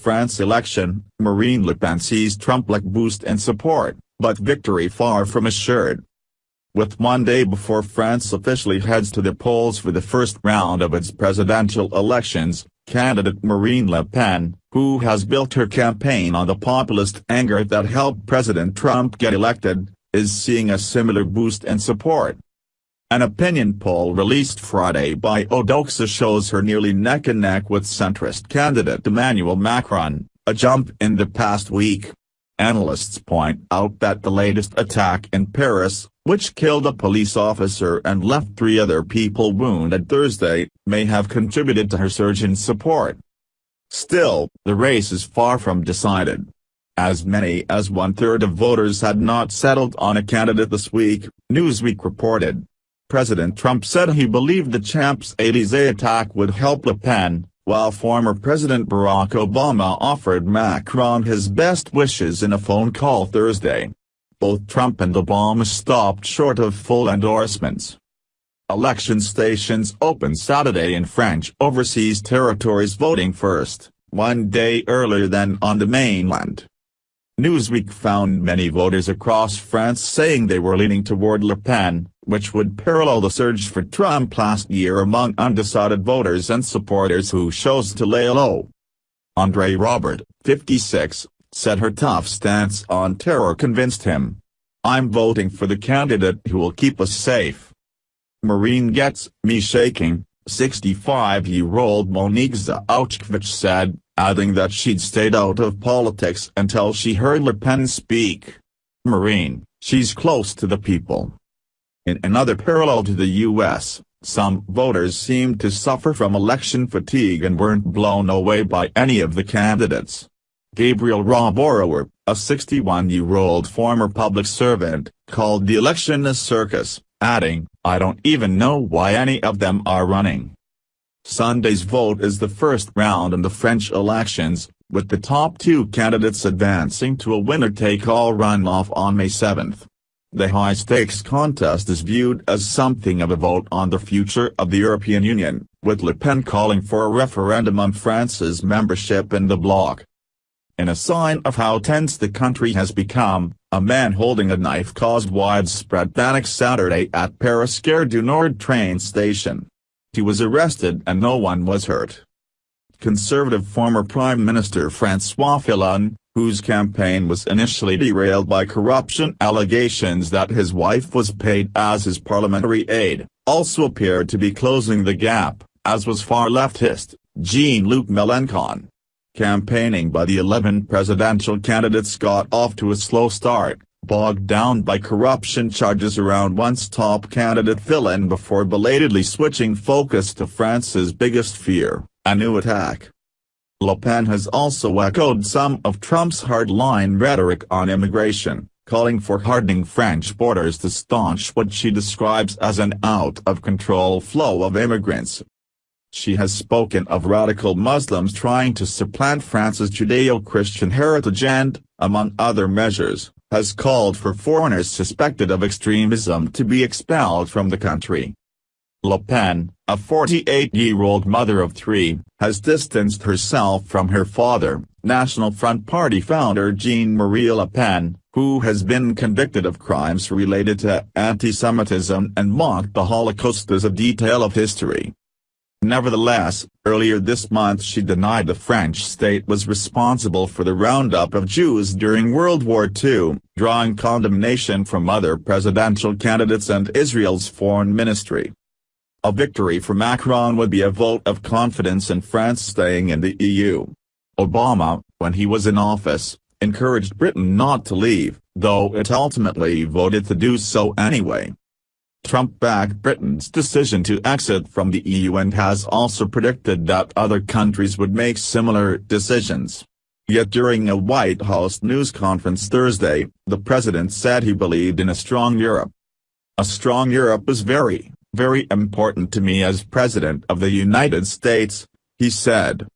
France election, Marine Le Pen sees Trump-like boost in support, but victory far from assured. With one day before France officially heads to the polls for the first round of its presidential elections, candidate Marine Le Pen, who has built her campaign on the populist anger that helped President Trump get elected, is seeing a similar boost in support. An opinion poll released Friday by Odoxa shows her nearly neck-and-neck with centrist candidate Emmanuel Macron, a jump in the past week. Analysts point out that the latest attack in Paris, which killed a police officer and left 3 other people wounded Thursday, may have contributed to her surge in support. Still, the race is far from decided. As many as 1/3 of voters had not settled on a candidate this week, Newsweek reported. President Trump said he believed the Champs-Élysées attack would help Le Pen, while former President Barack Obama offered Macron his best wishes in a phone call Thursday. Both Trump and Obama stopped short of full endorsements. Election stations open Saturday in French overseas territories voting first, one day earlier than on the mainland. Newsweek found many voters across France saying they were leaning toward Le Pen, which would parallel the surge for Trump last year among undecided voters and supporters who chose to lay low. André Robert, 56, said her tough stance on terror convinced him. "I'm voting for the candidate who will keep us safe." Marine gets me shaking, 65-year-old Monique Zauchkevich said, adding that she'd stayed out of politics until she heard Le Pen speak. Marine, she's close to the people. In another parallel to the U.S., some voters seemed to suffer from election fatigue and weren't blown away by any of the candidates. Gabriel Rohrbauer, a 61-year-old former public servant, called the election a circus, adding, "I don't even know why any of them are running." Sunday's vote is the first round in the French elections, with the top 2 candidates advancing to a winner-take-all runoff on May 7. The high-stakes contest is viewed as something of a vote on the future of the European Union, with Le Pen calling for a referendum on France's membership in the bloc. In a sign of how tense the country has become, a man holding a knife caused widespread panic Saturday at Paris Gare du Nord train station. He was arrested and no one was hurt. Conservative former Prime Minister François Fillon, whose campaign was initially derailed by corruption allegations that his wife was paid as his parliamentary aide, also appeared to be closing the gap, as was far-leftist Jean-Luc Mélenchon. Campaigning by the 11 presidential candidates got off to a slow start, bogged down by corruption charges around once top candidate Fillon before belatedly switching focus to France's biggest fear, a new attack. Le Pen has also echoed some of Trump's hardline rhetoric on immigration, calling for hardening French borders to staunch what she describes as an out-of-control flow of immigrants. She has spoken of radical Muslims trying to supplant France's Judeo-Christian heritage and, among other measures, has called for foreigners suspected of extremism to be expelled from the country. Le Pen, a 48-year-old mother of 3, has distanced herself from her father, National Front Party founder Jean-Marie Le Pen, who has been convicted of crimes related to anti-Semitism and mocked the Holocaust as a detail of history. Nevertheless, earlier this month she denied the French state was responsible for the roundup of Jews during World War II, drawing condemnation from other presidential candidates and Israel's foreign ministry. A victory for Macron would be a vote of confidence in France staying in the EU. Obama, when he was in office, encouraged Britain not to leave, though it ultimately voted to do so anyway. Trump backed Britain's decision to exit from the EU and has also predicted that other countries would make similar decisions. Yet during a White House news conference Thursday, the president said he believed in a strong Europe. "A strong Europe is very, very important to me as President of the United States," he said.